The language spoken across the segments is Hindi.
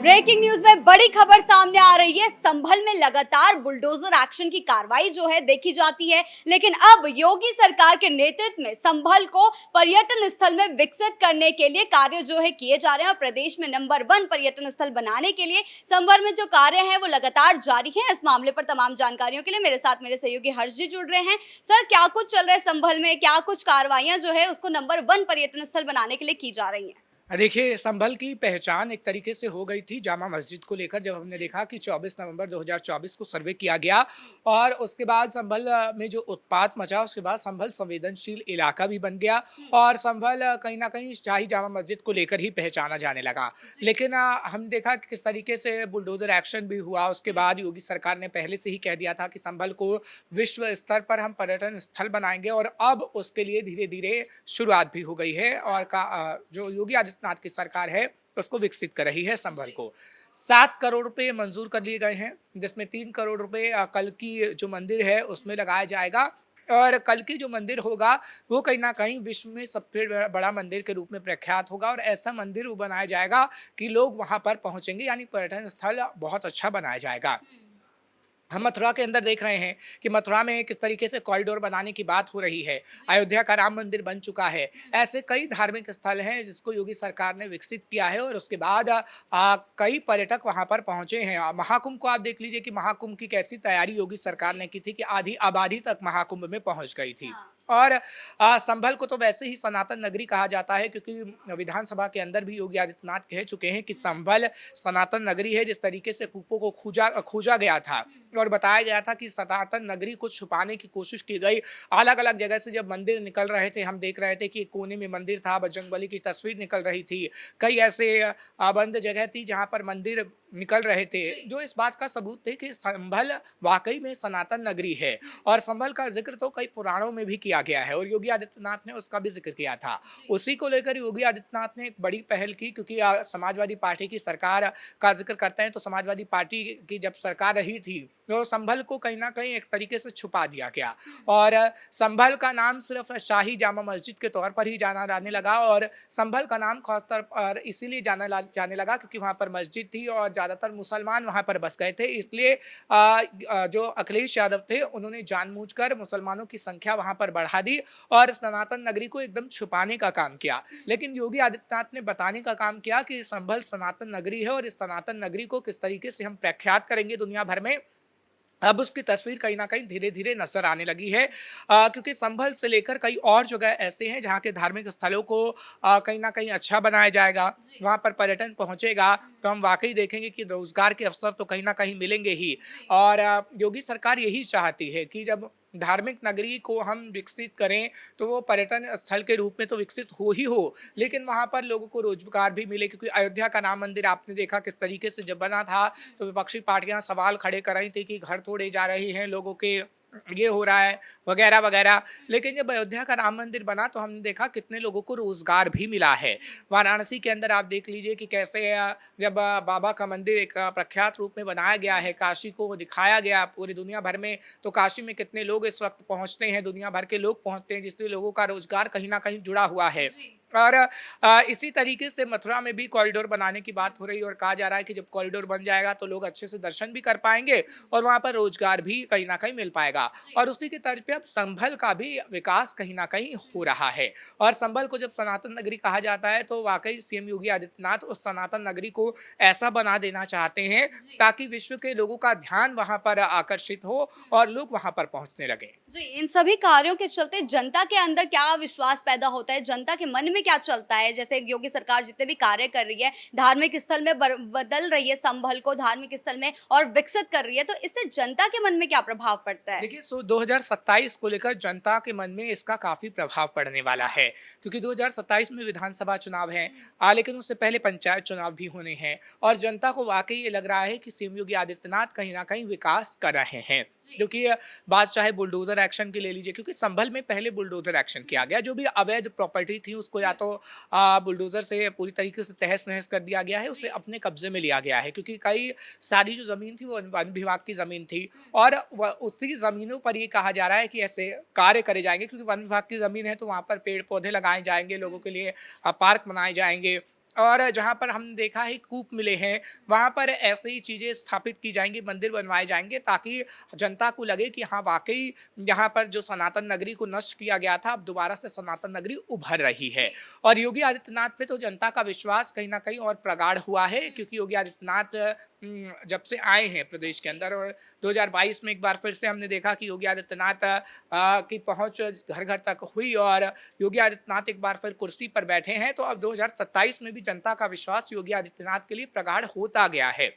ब्रेकिंग न्यूज में बड़ी खबर सामने आ रही है। संभल में लगातार बुलडोजर एक्शन की कार्रवाई जो है देखी जाती है, लेकिन अब योगी सरकार के नेतृत्व में संभल को पर्यटन स्थल में विकसित करने के लिए कार्य जो है किए जा रहे हैं और प्रदेश में नंबर 1 पर्यटन स्थल बनाने के लिए संभल में जो कार्य है वो लगातार जारी है। इस मामले पर तमाम जानकारियों के लिए मेरे साथ मेरे सहयोगी हर्ष जी जुड़ रहे हैं। सर, क्या कुछ चल रहा है संभल में, क्या कुछ कार्रवाइयां जो है उसको नंबर 1 पर्यटन स्थल बनाने के लिए की जा रही है? देखिए, संभल की पहचान एक तरीके से हो गई थी जामा मस्जिद को लेकर, जब हमने देखा कि 24 नवंबर 2024 को सर्वे किया गया और उसके बाद संभल में जो उत्पात मचा, उसके बाद संभल संवेदनशील इलाका भी बन गया और संभल कहीं ना कहीं शाही जामा मस्जिद को लेकर ही पहचाना जाने लगा। लेकिन हम देखा कि किस तरीके से बुलडोजर एक्शन भी हुआ। उसके बाद योगी सरकार ने पहले से ही कह दिया था कि संभल को विश्व स्तर पर हम पर्यटन स्थल बनाएंगे और अब उसके लिए धीरे धीरे शुरुआत भी हो गई है और जो योगी आदित्यनाथ की सरकार है उसको विकसित कर रही है। संभल को 7 करोड़ रुपए मंजूर कर लिए गए हैं, जिसमें 3 करोड़ रुपए कल की जो मंदिर है उसमें लगाया जाएगा और कल की जो मंदिर होगा वो कहीं ना कहीं विश्व में सबसे बड़ा मंदिर के रूप में प्रख्यात होगा और ऐसा मंदिर वो बनाया जाएगा कि लोग वहां पर पहुंचेंगे, यानी पर्यटन स्थल बहुत अच्छा बनाया जाएगा। हम मथुरा के अंदर देख रहे हैं कि मथुरा में किस तरीके से कॉरिडोर बनाने की बात हो रही है। अयोध्या का राम मंदिर बन चुका है। ऐसे कई धार्मिक स्थल हैं जिसको योगी सरकार ने विकसित किया है और उसके बाद कई पर्यटक वहां पर पहुंचे हैं। महाकुंभ को आप देख लीजिए कि महाकुंभ की कैसी तैयारी योगी सरकार ने की थी कि आधी आबादी तक महाकुंभ में पहुंच गई थी। और संभल को तो वैसे ही सनातन नगरी कहा जाता है, क्योंकि विधानसभा के अंदर भी योगी आदित्यनाथ कह चुके हैं कि संभल सनातन नगरी है। जिस तरीके से कूपों को खोजा गया था और बताया गया था कि सनातन नगरी को छुपाने की कोशिश की गई। अलग अलग जगह से जब मंदिर निकल रहे थे, हम देख रहे थे कि कोने में मंदिर था, बजरंगबली की तस्वीर निकल रही थी। कई ऐसे बंद जगह थी जहां पर मंदिर निकल रहे थे, जो इस बात का सबूत थे कि संभल वाकई में सनातन नगरी है। और संभल का जिक्र तो कई पुराणों में भी किया गया है और योगी आदित्यनाथ ने उसका भी जिक्र किया था। उसी को लेकर योगी आदित्यनाथ ने एक बड़ी पहल की, क्योंकि समाजवादी पार्टी की सरकार का जिक्र करते हैं तो समाजवादी पार्टी की जब सरकार रही थी तो संभल को कहीं ना कहीं एक तरीके से छुपा दिया गया और संभल का नाम सिर्फ शाही जामा मस्जिद के तौर पर ही जाना जाने लगा। और संभल का नाम खासतौर पर इसीलिए जाने लगा क्योंकि वहाँ पर मस्जिद थी और ज़्यादातर मुसलमान वहाँ पर बस गए थे। इसलिए जो अखिलेश यादव थे उन्होंने जानबूझकर मुसलमानों की संख्या वहाँ पर बढ़ा दी और सनातन नगरी को एकदम छुपाने का काम किया। लेकिन योगी आदित्यनाथ ने बताने का काम किया कि संभल सनातन नगरी है और इस सनातन नगरी को किस तरीके से हम प्रख्यात करेंगे दुनिया भर में। अब उसकी तस्वीर कहीं ना कहीं धीरे धीरे नजर आने लगी है, क्योंकि संभल से लेकर कई और जगह ऐसे हैं जहाँ के धार्मिक स्थलों को कहीं ना कहीं अच्छा बनाया जाएगा। वहाँ पर पर्यटन पहुँचेगा तो हम वाकई देखेंगे कि रोजगार के अवसर तो कहीं ना कहीं मिलेंगे ही। और योगी सरकार यही चाहती है कि जब धार्मिक नगरी को हम विकसित करें तो वो पर्यटन स्थल के रूप में तो विकसित हो ही हो, लेकिन वहाँ पर लोगों को रोजगार भी मिले। क्योंकि अयोध्या का राम मंदिर आपने देखा किस तरीके से जब बना था तो विपक्षी पार्टियां सवाल खड़े कर रही थी कि घर तोड़े जा रहे हैं लोगों के, ये हो रहा है वगैरह वगैरह। लेकिन जब अयोध्या का राम मंदिर बना तो हमने देखा कितने लोगों को रोजगार भी मिला है। वाराणसी के अंदर आप देख लीजिए कि कैसे जब बाबा का मंदिर एक प्रख्यात रूप में बनाया गया है, काशी को दिखाया गया पूरी दुनिया भर में, तो काशी में कितने लोग इस वक्त पहुंचते हैं, दुनिया भर के लोग पहुंचते हैं, जिससे लोगों का रोजगार कहीं ना कहीं जुड़ा हुआ है। और इसी तरीके से मथुरा में भी कॉरिडोर बनाने की बात हो रही है और कहा जा रहा है कि जब कॉरिडोर बन जाएगा तो लोग अच्छे से दर्शन भी कर पाएंगे और वहां पर रोजगार भी कहीं ना कहीं मिल पाएगा। और उसी की तर्ज पे अब संभल का भी विकास कहीं ना कहीं हो रहा है। और संभल को जब सनातन नगरी कहा जाता है तो वाकई सीएम योगी आदित्यनाथ उस सनातन नगरी को ऐसा बना देना चाहते हैं ताकि विश्व के लोगों का ध्यान वहां पर आकर्षित हो और लोग वहां पर पहुंचने लगे। जी, इन सभी कार्यों के चलते जनता के अंदर क्या विश्वास पैदा होता है, जनता के मन में क्या चलता है? जैसे योगी सरकार जितने भी कार्य कर रही है, धार्मिक स्थल में बदल रही है संभल को धार्मिक स्थल में और विकसित कर रही है, तो इससे जनता के मन में क्या प्रभाव पड़ता है? देखिए, 2027 को लेकर जनता के मन में इसका काफी प्रभाव पड़ने वाला है, क्योंकि 2027 में विधानसभा चुनाव है, लेकिन उससे पहले पंचायत चुनाव भी होने हैं और जनता को वाकई ये लग रहा है कि सीएम योगी आदित्यनाथ कहीं ना कहीं विकास कर रहे हैं। क्योंकि बात चाहे बुलडोजर एक्शन की ले लीजिए, क्योंकि संभल में पहले बुलडोजर एक्शन किया गया, जो भी अवैध प्रॉपर्टी थी उसको या तो बुलडोजर से पूरी तरीके से तहस नहस कर दिया गया है, उसे अपने कब्जे में लिया गया है। क्योंकि कई सारी जो जमीन थी वो वन विभाग की जमीन थी और उसी जमीनों पर ये कहा जा रहा है कि ऐसे कार्य करे जाएंगे, क्योंकि वन विभाग की जमीन है तो वहाँ पर पेड़ पौधे लगाए जाएंगे, लोगों के लिए पार्क बनाए जाएंगे और जहाँ पर हमने देखा है कूप मिले हैं, वहाँ पर ऐसे ही चीज़ें स्थापित की जाएँगी, मंदिर बनवाए जाएँगे ताकि जनता को लगे कि हाँ, वाक़ई यहाँ पर जो सनातन नगरी को नष्ट किया गया था, अब दोबारा से सनातन नगरी उभर रही है। और योगी आदित्यनाथ पे तो जनता का विश्वास कहीं न कहीं और प्रगाढ़ हुआ है, क्योंकि योगी आदित्यनाथ जब से आए हैं प्रदेश के अंदर, और 2022 में एक बार फिर से हमने देखा कि योगी आदित्यनाथ की पहुँच घर-घर तक हुई और योगी आदित्यनाथ एक बार फिर कुर्सी पर बैठे हैं। तो अब 2027 में भी जनता का विश्वास योगी आदित्यनाथ के लिए प्रगाढ़ होता गया है।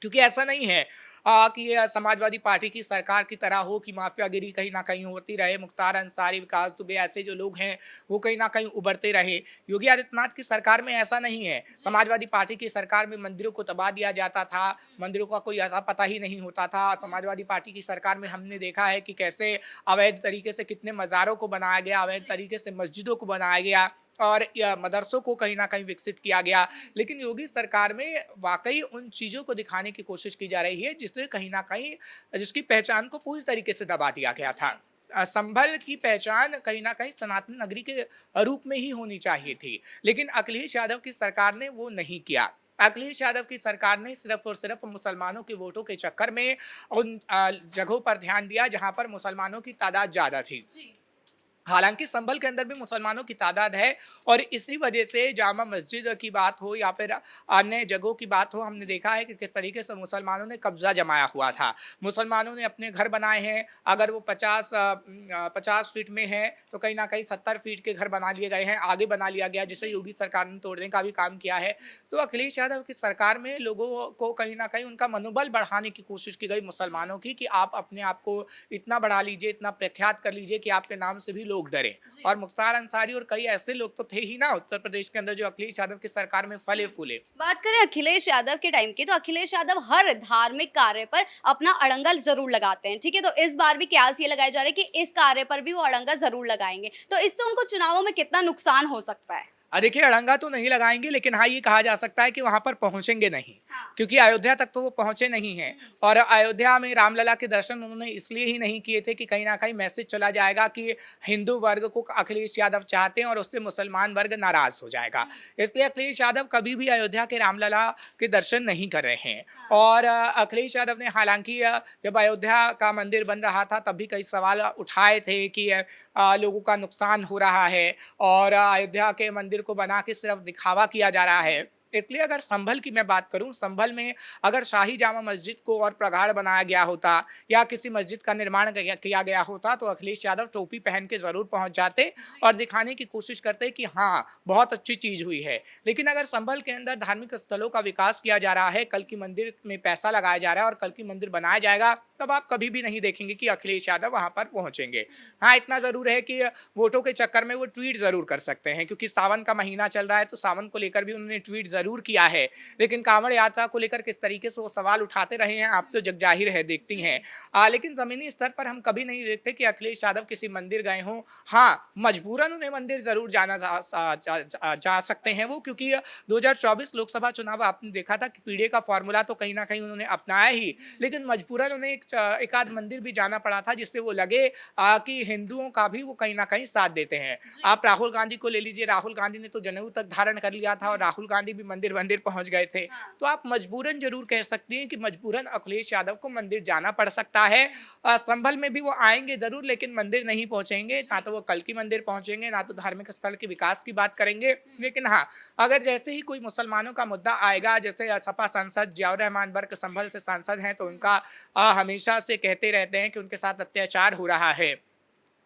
क्योंकि ऐसा नहीं है कि ये समाजवादी पार्टी की सरकार की तरह हो कि माफियागिरी कहीं न कहीं होती रहे, मुख्तार अंसारी, विकास दुबे ऐसे जो लोग हैं, वो कहीं न कहीं उभरते रहे। योगी आदित्यनाथ की सरकार में ऐसा नहीं है। समाजवादी पार्टी की सरकार में मंदिरों को दबा दिया जाता था, मंदिरों का कोई अता पता ही नहीं होता था। समाजवादी पार्टी की सरकार में हमने देखा है कि कैसे अवैध तरीके से कितने मज़ारों को बनाया गया, अवैध तरीके से मस्जिदों को बनाया गया और मदरसों को कहीं न कहीं विकसित किया गया। लेकिन योगी सरकार में वाक़ई उन चीज़ों को दिखाने की कोशिश की जा रही है जिससे कहीं न कहीं जिसकी पहचान को पूरी तरीके से दबा दिया गया था। संभल की पहचान कहीं न कहीं सनातन नगरी के रूप में ही होनी चाहिए थी, लेकिन अखिलेश यादव की सरकार ने वो नहीं किया। अखिलेश यादव की सरकार ने सिर्फ़ और सिर्फ़ मुसलमानों के वोटों के चक्कर में उन जगहों पर ध्यान दिया जहाँ पर मुसलमानों की तादाद ज़्यादा थी। हालाँकि संभल के अंदर भी मुसलमानों की तादाद है और इसी वजह से जामा मस्जिद की बात हो या फिर अन्य जगहों की बात हो, हमने देखा है कि किस तरीके से मुसलमानों ने कब्ज़ा जमाया हुआ था। मुसलमानों ने अपने घर बनाए हैं, अगर वो 50 फीट में हैं, तो कहीं न कहीं 70 फीट के घर बना लिए गए हैं, आगे बना लिया गया, जिसे योगी सरकार ने तोड़ने का भी काम किया है। तो अखिलेश यादव की सरकार में लोगों को कहीं न कहीं उनका मनोबल बढ़ाने की कोशिश की गई मुसलमानों की कि आप अपने आप को इतना बढ़ा लीजिए, इतना प्रख्यात कर लीजिए कि आपके नाम से भी लोग डरे। और मुख्तार अंसारी और कई ऐसे लोग तो थे ही ना उत्तर प्रदेश के अंदर जो अखिलेश यादव की सरकार में फले फूले। बात करें अखिलेश यादव के टाइम की, तो अखिलेश यादव हर धार्मिक कार्य पर अपना अड़ंगा जरूर लगाते हैं, ठीक है। तो इस बार भी कयास ये लगाए जा रहे हैं कि इस कार्य पर भी वो अड़ंगा जरूर लगाएंगे, तो इससे उनको चुनावों में कितना नुकसान हो सकता है? देखिए, अड़ंगा तो नहीं लगाएंगे, लेकिन हाँ, ये कहा जा सकता है कि वहां पर पहुंचेंगे नहीं, क्योंकि अयोध्या तक तो वो पहुंचे नहीं हैं। और अयोध्या में रामलला के दर्शन उन्होंने इसलिए ही नहीं किए थे कि कहीं ना कहीं मैसेज चला जाएगा कि हिंदू वर्ग को अखिलेश यादव चाहते हैं और उससे मुसलमान वर्ग नाराज हो जाएगा। इसलिए अखिलेश यादव कभी भी अयोध्या के रामलला के दर्शन नहीं कर रहे हैं। और अखिलेश यादव ने हालांकि जब अयोध्या का मंदिर बन रहा था तब भी कई सवाल उठाए थे कि लोगों का नुकसान हो रहा है और अयोध्या के मंदिर को बना के सिर्फ दिखावा किया जा रहा है। इसलिए अगर संभल की मैं बात करूं, संभल में अगर शाही जामा मस्जिद को और प्रगाढ़ बनाया गया होता या किसी मस्जिद का निर्माण किया गया होता तो अखिलेश यादव टोपी पहन के जरूर पहुंच जाते और दिखाने की कोशिश करते कि हाँ, बहुत अच्छी चीज हुई है। लेकिन अगर संभल के अंदर धार्मिक स्थलों का विकास किया जा रहा है, कल की मंदिर में पैसा लगाया जा रहा है और कल की मंदिर बनाया जाएगा, तब आप कभी भी नहीं देखेंगे कि अखिलेश यादव वहां पर पहुंचेंगे। हाँ, इतना जरूर है कि वोटों के चक्कर में वो ट्वीट जरूर कर सकते हैं, क्योंकि सावन का महीना चल रहा है तो सावन को लेकर भी उन्होंने ट्वीट जरूर किया है। लेकिन कांवड़ यात्रा को लेकर किस तरीके से वो सवाल उठाते रहे हैं आप तो जगजाहिर है, देखती हैं। लेकिन जमीनी स्तर पर हम कभी नहीं देखते कि अखिलेश यादव किसी मंदिर गए हों। हाँ, मजबूरन उन्हें मंदिर जरूर जाना जा सकते हैं वो, क्योंकि 2024 लोकसभा चुनाव आपने देखा था कि पीडीए का फॉर्मूला तो कहीं ना कहीं उन्होंने अपनाया ही, लेकिन मजबूरन उन्हें एक आध मंदिर भी जाना पड़ा था जिससे वो लगे कि हिंदुओं का भी वो कहीं ना कहीं साथ देते हैं। आप राहुल गांधी को ले लीजिए, राहुल गांधी ने तो जनेऊ तक धारण कर लिया था और राहुल गांधी भी मंदिर पहुंच गए थे। तो आप मजबूरन जरूर कह सकती हैं कि मजबूरन अखिलेश यादव को मंदिर जाना पड़ सकता है। संभल में भी वो आएंगे जरूर, लेकिन मंदिर नहीं पहुंचेंगे, ना तो वो कल की मंदिर पहुंचेंगे, ना तो धार्मिक स्थल के विकास की बात करेंगे। लेकिन हाँ, अगर जैसे ही कोई मुसलमानों का मुद्दा आएगा, जैसे सपा सांसद जियाउर रहमान बर्क संभल से सांसद हैं, तो उनका हमेशा से कहते रहते हैं कि उनके साथ अत्याचार हो रहा है।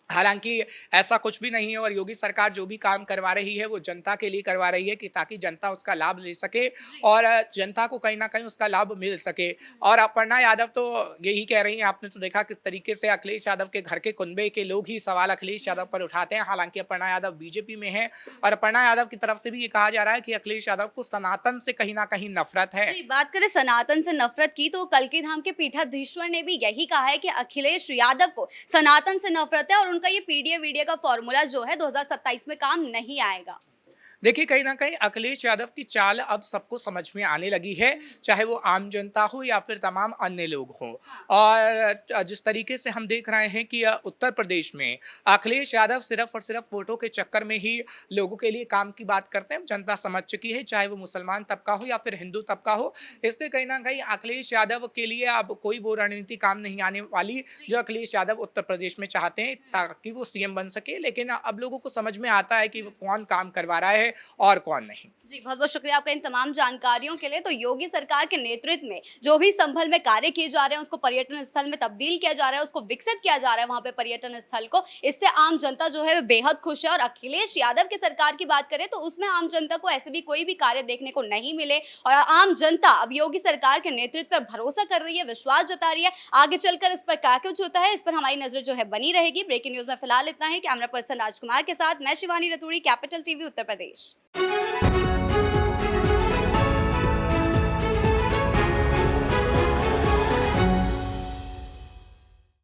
हालांकि ऐसा कुछ भी नहीं है और योगी सरकार जो भी काम करवा रही है वो जनता के लिए करवा रही है कि ताकि जनता उसका लाभ ले सके और जनता को कहीं ना कहीं उसका लाभ मिल सके। और अपर्णा यादव तो यही कह रही हैं, आपने तो देखा किस तरीके से अखिलेश यादव के घर के कुनबे के लोग ही सवाल अखिलेश यादव पर उठाते हैं। हालांकि अपर्णा यादव बीजेपी में है और अपर्णा यादव की तरफ से भी ये कहा जा रहा है कि अखिलेश यादव को सनातन से कहीं ना कहीं नफरत है। बात करें सनातन से नफरत की, तो कल्की धाम के पीठाधीश्वर ने भी यही कहा है कि अखिलेश यादव को सनातन से नफरत है और उनका ये पीडीए वीडियो का फॉर्मूला जो है 2027 में काम नहीं आएगा। देखिए, कहीं न कहीं अखिलेश यादव की चाल अब सबको समझ में आने लगी है, चाहे वो आम जनता हो या फिर तमाम अन्य लोग हों। और जिस तरीके से हम देख रहे हैं कि उत्तर प्रदेश में अखिलेश यादव सिर्फ़ और सिर्फ़ वोटों के चक्कर में ही लोगों के लिए काम की बात करते हैं, जनता समझ चुकी है, चाहे वो मुसलमान तबका हो या फिर हिंदू तबका हो। इसलिए कहीं न कहीं अखिलेश यादव के लिए अब कोई वो रणनीति काम नहीं आने वाली, जो अखिलेश यादव उत्तर प्रदेश में चाहते हैं ताकि वो सीएम बन सके। लेकिन अब लोगों को समझ में आता है कि वो कौन काम करवा रहा है और कौन नहीं। जी, बहुत-बहुत शुक्रिया आपका इन तमाम जानकारियों के लिए। तो योगी सरकार के नेतृत्व में जो भी संभल में कार्य किए जा रहे हैं, उसको पर्यटन स्थल में तब्दील किया जा रहा है, उसको विकसित किया जा रहा है वहाँ पे पर्यटन स्थल को। इससे आम जनता जो है वो बेहद खुश है और अखिलेश यादव की सरकार की बात करें तो उसमें आम जनता को ऐसे भी कोई भी कार्य देखने को नहीं मिले और आम जनता अब योगी सरकार के नेतृत्व पर भरोसा कर रही है, विश्वास जता रही है। आगे चलकर इस पर क्या कुछ होता है, इस पर हमारी नज़र जो है बनी रहेगी। ब्रेकिंग न्यूज़ में फिलहाल इतना ही। कैमरा पर्सन राजकुमार के साथ मैं शिवानी रतूड़ी, कैपिटल टीवी उत्तर प्रदेश।